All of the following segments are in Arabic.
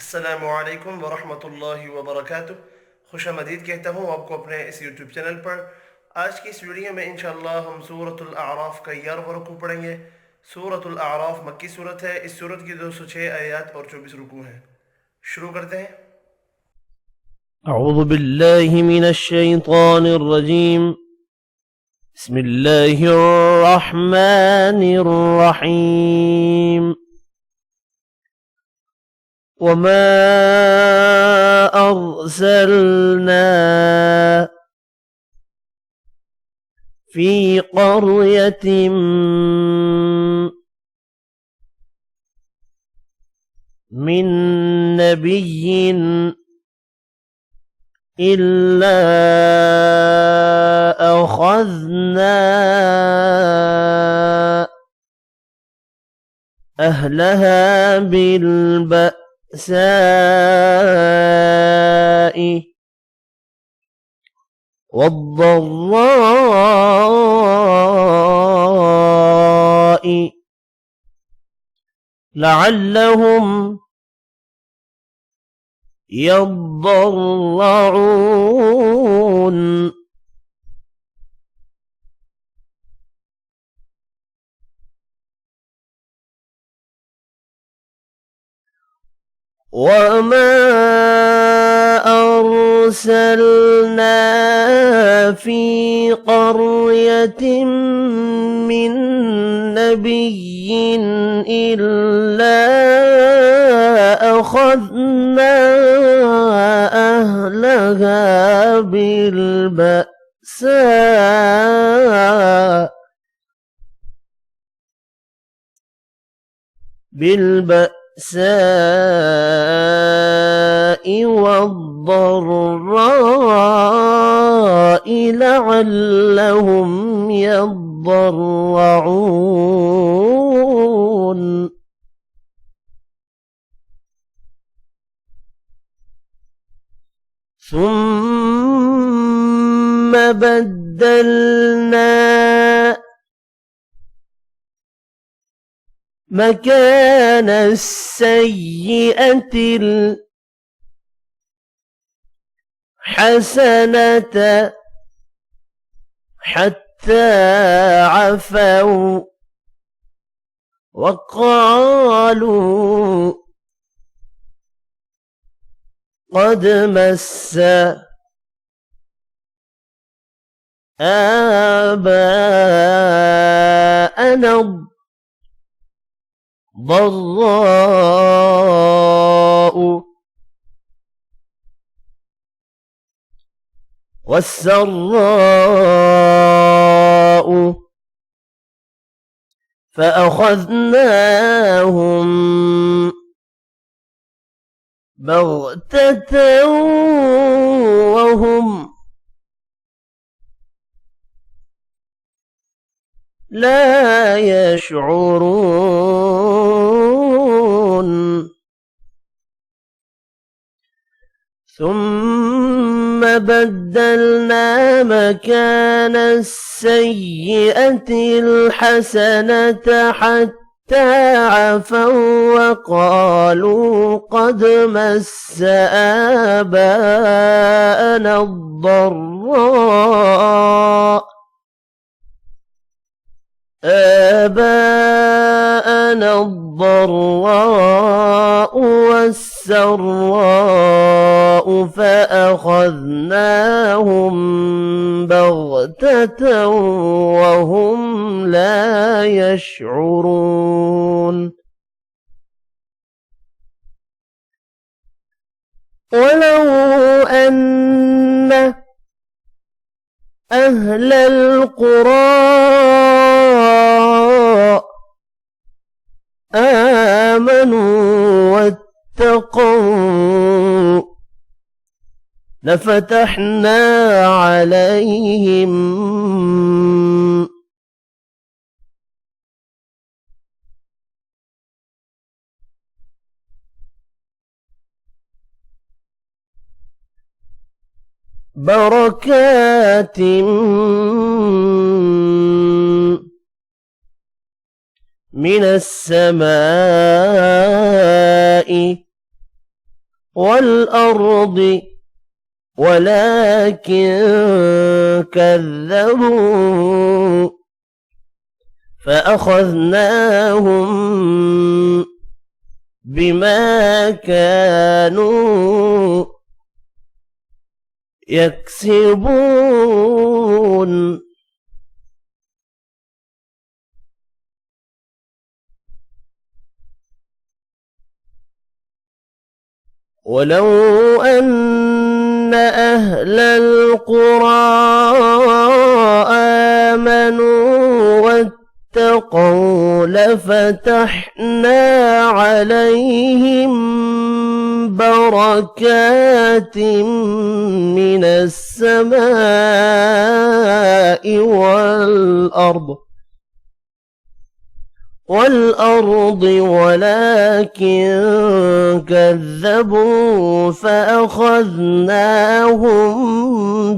अस्सलामुअलैकुम वरहमतुल्लाहि वबरकातुह। खुश आमदीद कहता हूँ आपको अपने इस यूट्यूब चैनल पर। आज की इस वीडियो में इंशाअल्लाह हम सूरतुल अअराफ का 11वां रुकू पढ़ेंगे। सूरतुल अअराफ मक्की सूरत है। इस सूरत की 206 आयत और 24 रुकू हैं। शुरू करते हैं। أعوذ بالله من الشيطان الرجيم. بسم الله الرحمن الرحيم. وما أرسلنا في قرية من نبي إلا أخذنا أهلها بالبأساء والضراء لعلهم يضرعون. وما أرسلنا في قرية من نبي إلا أخذنا أهلها بالبأساء والضراء لعلهم يضرعون. ثم بدلنا مكان السيئة الحسنة حتى عفوا وقالوا قد مس آباءنا الضراء والسراء فأخذناهم بغتة وهم لا يشعرون. ثم بدلنا مكان السيئة الحسنة حتى عفوا وقالوا قد مس آباءنا الضراء والسراء فأخذناهم بغتة وهم لا يشعرون. ولو أن أهل القرى آمنوا واتقوا لفتحنا عليهم بركات من السماء والأرض ولكن كذبوا فأخذناهم بما كانوا يكسبون ولو أن أهل القرى آمنوا واتقوا لفتحنا عليهم بركات من السماء والأرض ولكن كذبوا فأخذناهم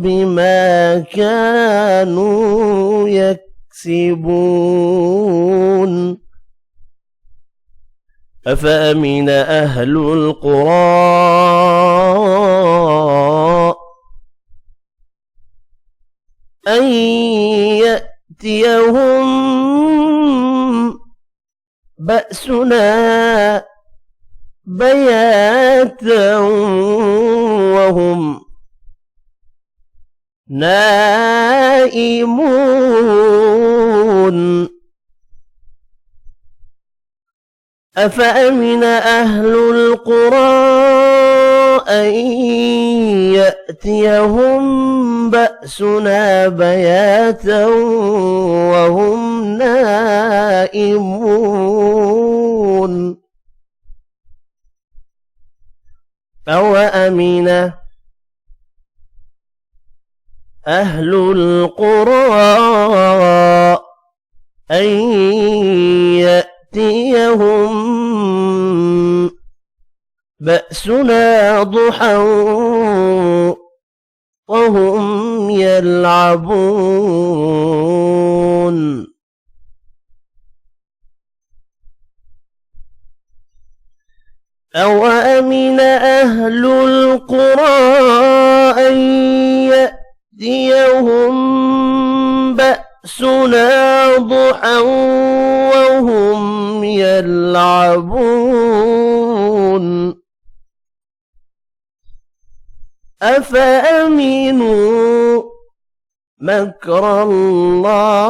بما كانوا يكسبون أفأمن أهل القرى أن يأتيهم بأسنا بياتا وهم نائمون أفأمن أهل القرى أن يأتيهم بأسنا بياتا وهم نائمون أوأمن أهل القرى أن يأتيهم بأسنا ضحى وهم يلعبون أوأمن أهل القرى أن يأتيهم بأسنا ضحى وهم يلعبون أفأمنوا مكر الله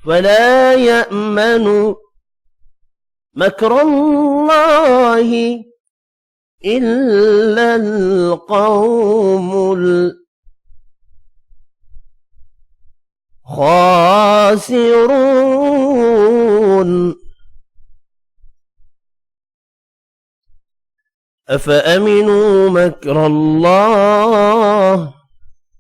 فلا يأمن مكر الله إلا القوم الخاسرون أفأمنوا مكر الله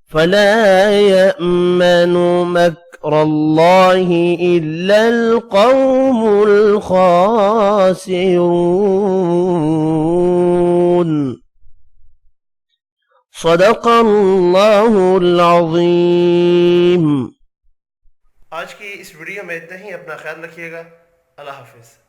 فلا يأمن مكر الله إلا القوم الخاسرون صدق الله العظيم। आज की इस वीडियो में इतना ही। अपना ख्याल रखिएगा। अल्लाह हाफिज़।